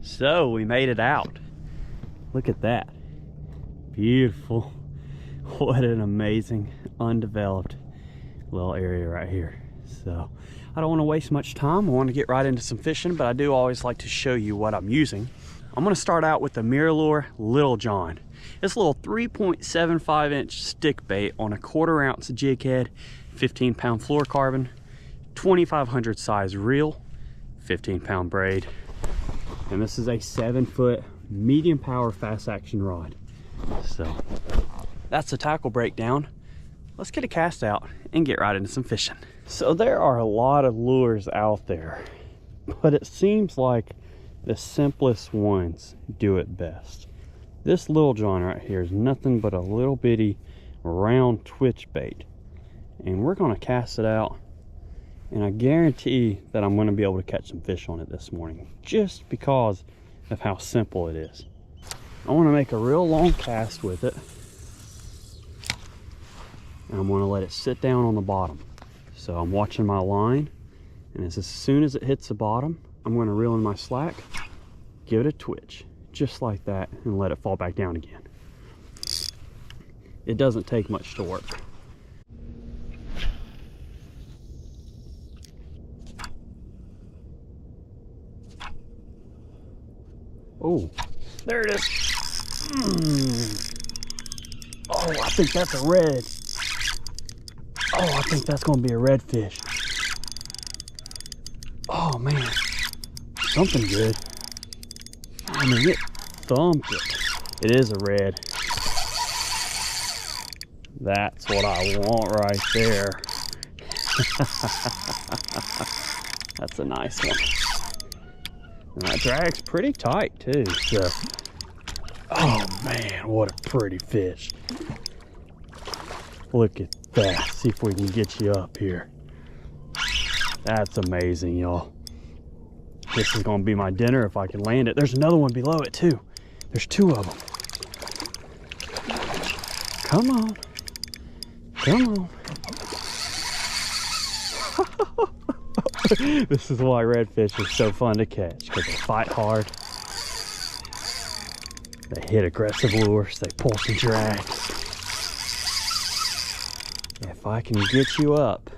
So we made it out. Look at that. Beautiful. What an amazing undeveloped little area right here. So I don't want to waste much time. I want to get right into some fishing, but I do always like to show you what I'm using. I'm going to start out with the Mirror Little John. It's a little 3.75 inch stick bait on a 1/4 ounce jig head, 15 pound fluorocarbon, 2500 size reel, 15 pound braid. And this is a 7-foot medium power fast action rod. So that's the tackle breakdown. Let's get a cast out and get right into some fishing. So there are a lot of lures out there, but it seems like the simplest ones do it best. This Little John right here is nothing but a little bitty round twitch bait. And we're gonna cast it out, and I guarantee that I'm gonna be able to catch some fish on it this morning, just because of how simple it is. I wanna make a real long cast with it, and I'm gonna let it sit down on the bottom. So I'm watching my line, and as soon as it hits the bottom, I'm gonna reel in my slack, give it a twitch, just like that, and let it fall back down again. It doesn't take much to work. Oh, there it is. Oh, I think that's a red. Oh, I think that's gonna be a redfish. Oh man, something good. I mean, it thumped it. It is a red. That's what I want right there. That's a nice one. And that drag's pretty tight too, so. Oh man, what a pretty fish. Look at that. See if we can get you up here. That's amazing, y'all. This is gonna be my dinner if I can land it. There's another one below it too. There's 2 of them. Come on. Come on. This is why redfish are so fun to catch, because they fight hard. They hit aggressive lures. They pull some drag. If I can get you up,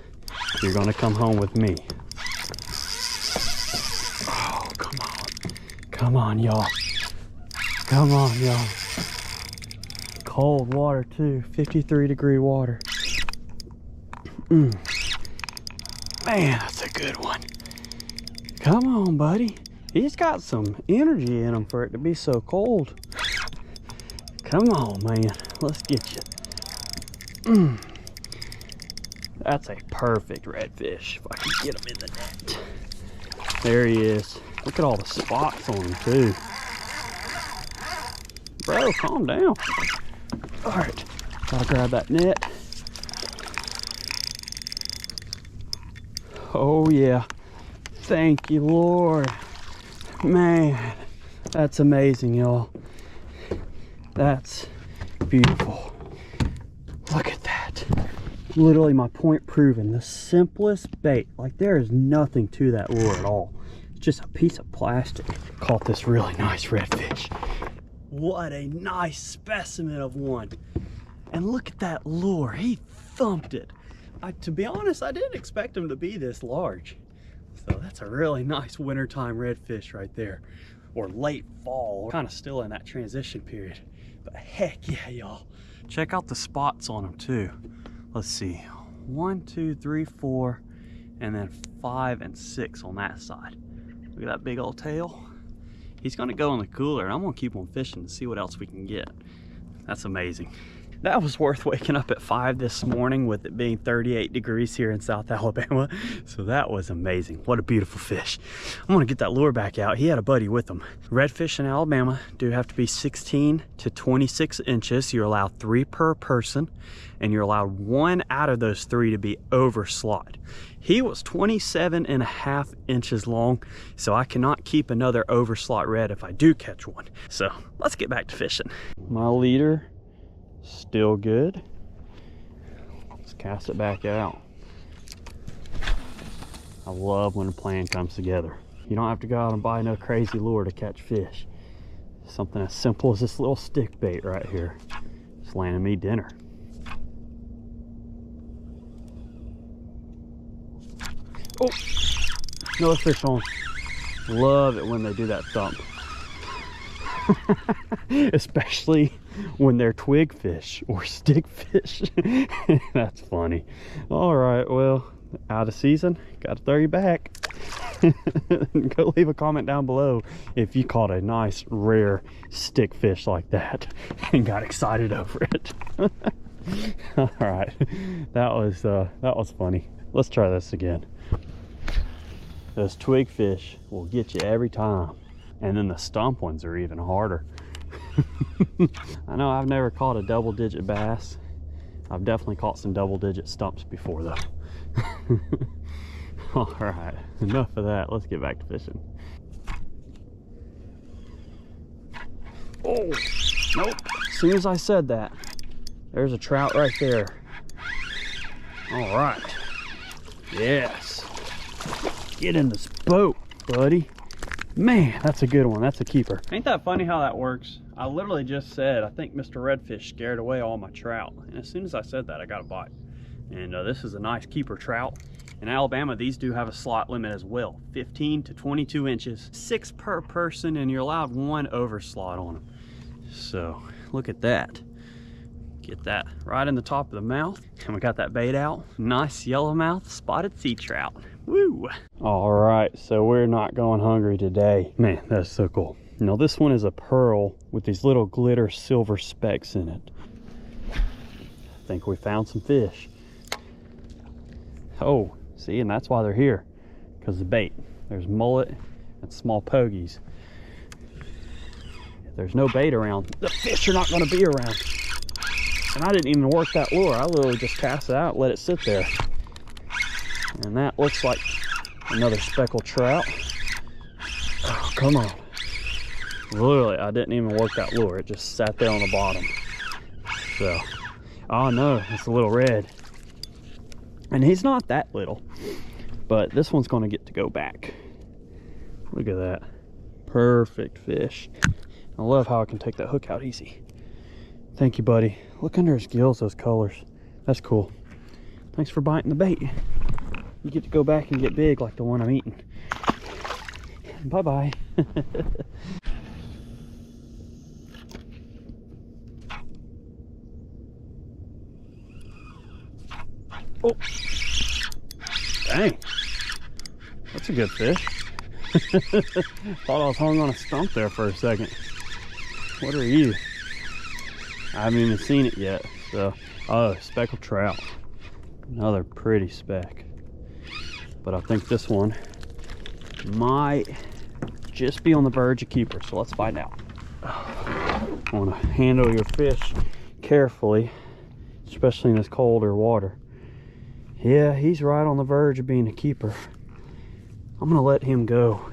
you're gonna come home with me. Oh, come on. Come on, y'all. Come on, y'all. Cold water too, 53-degree water. Man, that's a good one. Come on, buddy. He's got some energy in him for it to be so cold. Come on, man. Let's get you. That's a perfect redfish, if I can get him in the net. There he is. Look at all the spots on him, too. Bro, calm down. All right, gotta grab that net. Oh, yeah. Thank you, Lord. Man, that's amazing, y'all. That's beautiful. Look at that. Literally my point proven. The simplest bait. Like, there is nothing to that lure at all. It's just a piece of plastic. Caught this really nice redfish. What a nice specimen of one. And look at that lure. He thumped it. To be honest, I didn't expect him to be this large. So that's a really nice wintertime redfish right there. Or late fall. We're kind of still in that transition period. But heck yeah, y'all. Check out the spots on him too. Let's see. 1, 2, 3, 4, and then 5 and 6 on that side. Look at that big old tail. He's gonna go in the cooler, and I'm gonna keep on fishing to see what else we can get. That's amazing. That was worth waking up at 5 this morning with it being 38 degrees here in South Alabama. So that was amazing. What a beautiful fish. I'm gonna get that lure back out. He had a buddy with him. Redfish in Alabama do have to be 16 to 26 inches. You're allowed 3 per person, and you're allowed 1 out of those 3 to be over slot. He was 27.5 inches long, so I cannot keep another over slot red if I do catch one. So let's get back to fishing. My leader, still good. Let's cast it back out. I love when a plan comes together. You don't have to go out and buy no crazy lure to catch fish. Something as simple as this little stick bait right here. It's landing me dinner. Oh, another fish on. Love it when they do that thump. Especially when they're twig fish or stick fish. That's funny. All right, well, out of season, got to throw you back. Go leave a comment down below if you caught a nice rare stick fish like that and got excited over it. All right, that was funny. Let's try this again. Those twig fish will get you every time, and then the stump ones are even harder. I know I've never caught a double-digit bass. I've definitely caught some double-digit stumps before though. All right, enough of that. Let's get back to fishing. Oh, nope. As soon as I said that, there's a trout right there. All right. Yes. Get in this boat, buddy. Man, that's a good one. That's a keeper. Ain't that funny how that works? I literally just said, I think Mr. Redfish scared away all my trout. And as soon as I said that, I got a bite. And this is a nice keeper trout. In Alabama, these do have a slot limit as well. 15 to 22 inches, 6 per person, and you're allowed 1 over slot on them. So look at that. Get that right in the top of the mouth. And we got that bait out. Nice yellowmouth spotted sea trout. Woo! All right, so we're not going hungry today. Man, that's so cool. Now this one is a pearl with these little glitter silver specks in it. I think we found some fish. Oh, see, and that's why they're here, because the bait. There's mullet and small pogies. If there's no bait around, the fish are not going to be around. And I didn't even work that lure. I literally just cast it out and let it sit there. And that looks like another speckled trout. Oh, come on. Literally, I didn't even work that lure. It just sat there on the bottom. So, oh no, it's a little red. And he's not that little, but this one's going to get to go back. Look at that. Perfect fish. I love how I can take that hook out easy. Thank you, buddy. Look under his gills, those colors. That's cool. Thanks for biting the bait. You get to go back and get big like the one I'm eating. Bye-bye. Oh, dang, that's a good fish. Thought I was hung on a stump there for a second. What are you? I haven't even seen it yet. So, oh, speckled trout. Another pretty speck. But I think this one might just be on the verge of keeper. So let's find out. I want to handle your fish carefully, especially in this colder water. Yeah, he's right on the verge of being a keeper. I'm gonna let him go.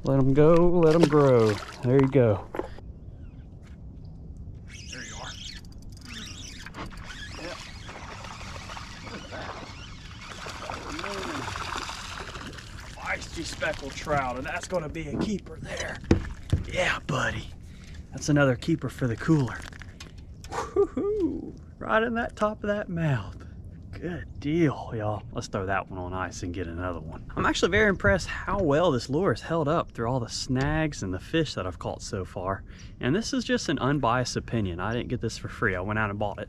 Let him go, let him grow. There you go. There you are. Yep. Look at that. Feisty speckled trout, and that's gonna be a keeper there. Yeah, buddy. That's another keeper for the cooler. Woohoo! Right in that top of that mouth. Good deal, y'all. Let's throw that one on ice and get another one. I'm actually very impressed how well this lure has held up through all the snags and the fish that I've caught so far. And this is just an unbiased opinion. I didn't get this for free. I went out and bought it.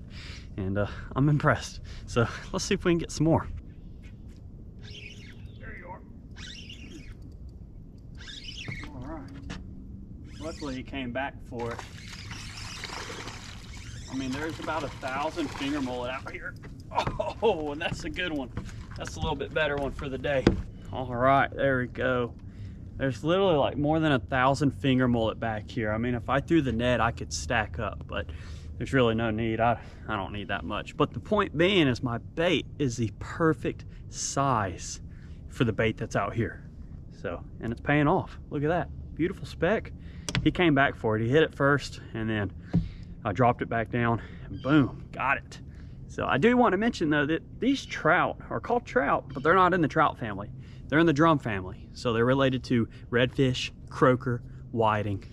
And I'm impressed. So let's see if we can get some more. There you are. All right. Luckily he came back for it. I mean, there's about 1,000 finger mullet out here. Oh, and that's a good one. That's a little bit better one for the day. All right, there we go. There's literally like more than 1,000 finger mullet back here. I mean, if I threw the net, I could stack up, but there's really no need. I don't need that much. But the point being is my bait is the perfect size for the bait that's out here. So, and it's paying off. Look at that, beautiful speck. He came back for it. He hit it first, and then I dropped it back down, and boom, got it. So I do want to mention though that these trout are called trout, but they're not in the trout family. They're in the drum family, so they're related to redfish, croaker, whiting,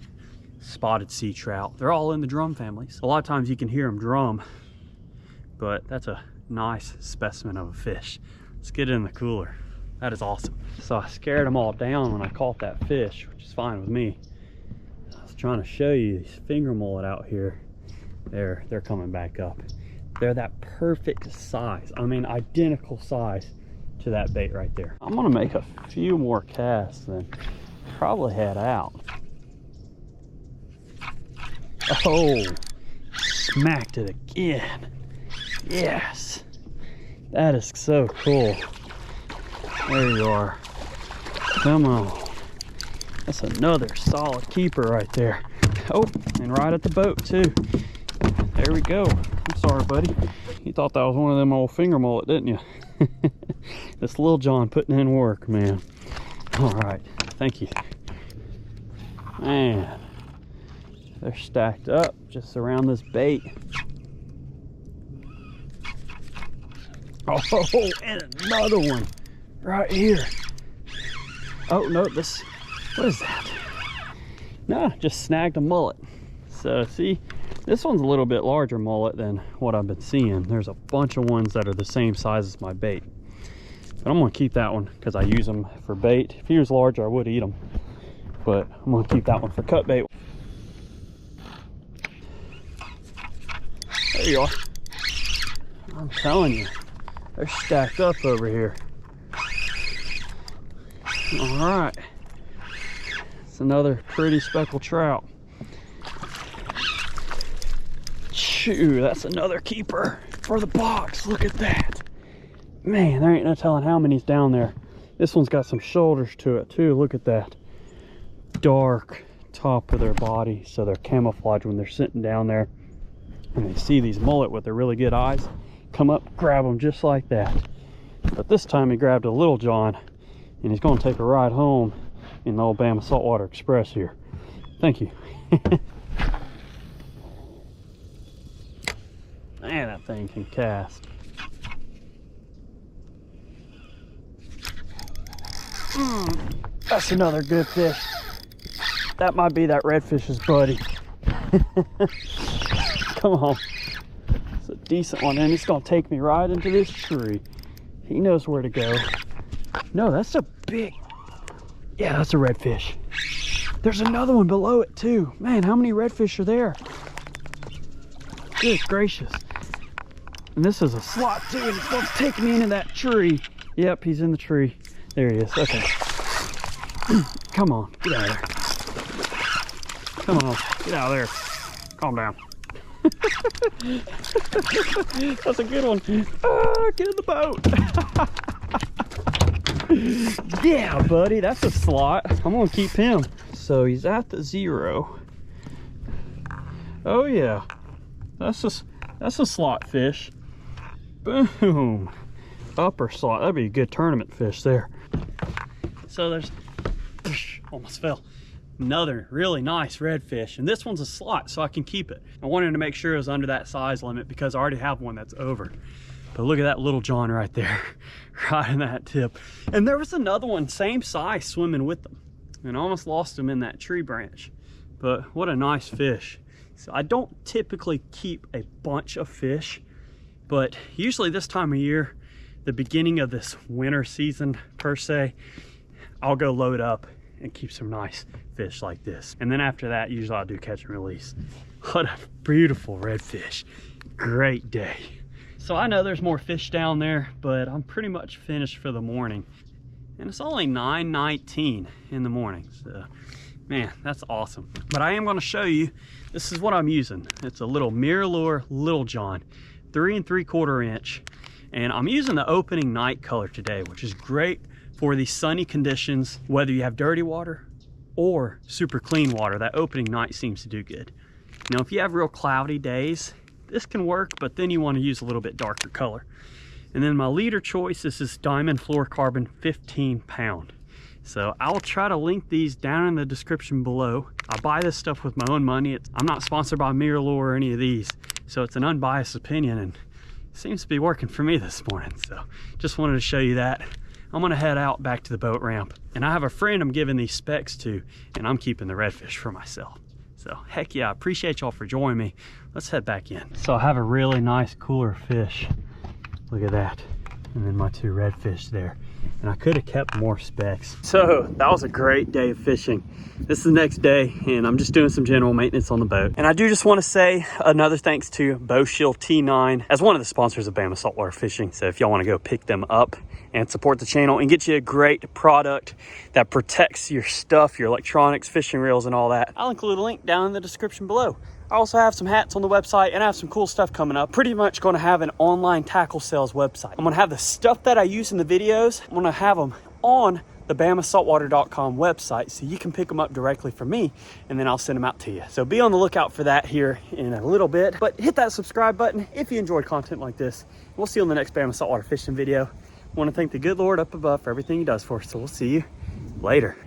spotted sea trout. They're all in the drum families. A lot of times you can hear them drum, but that's a nice specimen of a fish. Let's get it in the cooler. That is awesome. So I scared them all down when I caught that fish, which is fine with me. I was trying to show you these finger mullet out here. They're coming back up. They're that perfect size. I mean, identical size to that bait right there. I'm gonna make a few more casts, then probably head out. Oh, smacked it again. Yes, that is so cool. There you are. Come on. That's another solid keeper right there. Oh, and right at the boat too. There we go. I'm sorry, buddy. You thought that was one of them old finger mullet, didn't you? This Lil John putting in work, man. All right, thank you. Man, they're stacked up just around this bait. Oh, and another one right here. Oh no, what is that? No, just snagged a mullet. So see, this one's a little bit larger mullet than what I've been seeing. There's a bunch of ones that are the same size as my bait. But I'm gonna keep that one because I use them for bait. If he was larger, I would eat them. But I'm gonna keep that one for cut bait. There you are. I'm telling you, they're stacked up over here. All right. It's another pretty speckled trout. Shoo, that's another keeper for the box. Look at that. Man, there ain't no telling how many's down there. This one's got some shoulders to it too. Look at that. Dark top of their body, so they're camouflaged when they're sitting down there. And they see these mullet with their really good eyes, come up, grab them just like that. But this time he grabbed a Little John, and he's going to take a ride home in the old Bama Saltwater Express here. Thank you. Man, that thing can cast. That's another good fish. That might be that redfish's buddy. Come on. It's a decent one, and he's gonna take me right into this tree. He knows where to go. No, that's a big, yeah, that's a redfish. There's another one below it too. Man, how many redfish are there? Good gracious. And this is a slot too, and it's gonna take me into that tree. Yep, he's in the tree. There he is. Okay. Come on, get out of there. Come on, get out of there. Calm down. That's a good one. Ah, get in the boat. Yeah, buddy, that's a slot. I'm gonna keep him. So he's at the 0. Oh yeah, that's a slot fish. Boom, upper slot. That'd be a good tournament fish there. So there's, almost fell, another really nice redfish, and this one's a slot, so I can keep it. I wanted to make sure it was under that size limit because I already have one that's over. But look at that Little John right there, right in that tip. And there was another one, same size, swimming with them, and I almost lost him in that tree branch. But what a nice fish. So I don't typically keep a bunch of fish, but usually this time of year, the beginning of this winter season per se, I'll go load up and keep some nice fish like this. And then after that, usually I'll do catch and release. What a beautiful redfish. Great day. So I know there's more fish down there, but I'm pretty much finished for the morning. And it's only 9:19 in the morning. So, man, that's awesome. But I am gonna show you, this is what I'm using. It's a little MirrOlure Little John, 3 3/4 inch. And I'm using the opening night color today, which is great for these sunny conditions, whether you have dirty water or super clean water. That opening night seems to do good. Now, if you have real cloudy days, this can work, but then you want to use a little bit darker color. And then my leader choice, this is Diamond Fluorocarbon 15 pound. So I'll try to link these down in the description below. I buy this stuff with my own money. I'm not sponsored by MirrOlure or any of these, so it's an unbiased opinion, and it seems to be working for me this morning. So just wanted to show you that. I'm gonna head out back to the boat ramp. And I have a friend I'm giving these specks to, and I'm keeping the redfish for myself. So heck yeah, I appreciate y'all for joining me. Let's head back in. So I have a really nice cooler fish. Look at that. And then my 2 redfish there. And I could have kept more specks. So that was a great day of fishing. This is the next day, and I'm just doing some general maintenance on the boat. And I do just want to say another thanks to Bow Shield T9 as one of the sponsors of Bama Saltwater Fishing. So if y'all want to go pick them up and support the channel and get you a great product that protects your stuff, your electronics, fishing reels, and all that, I'll include a link down in the description below. I also have some hats on the website, and I have some cool stuff coming up. Pretty much going to have an online tackle sales website. I'm going to have the stuff that I use in the videos. I'm going to have them on the BamaSaltwater.com website, so you can pick them up directly from me, and then I'll send them out to you. So be on the lookout for that here in a little bit. But hit that subscribe button if you enjoyed content like this. We'll see you on the next Bama Saltwater fishing video. I want to thank the good Lord up above for everything he does for us. So we'll see you later.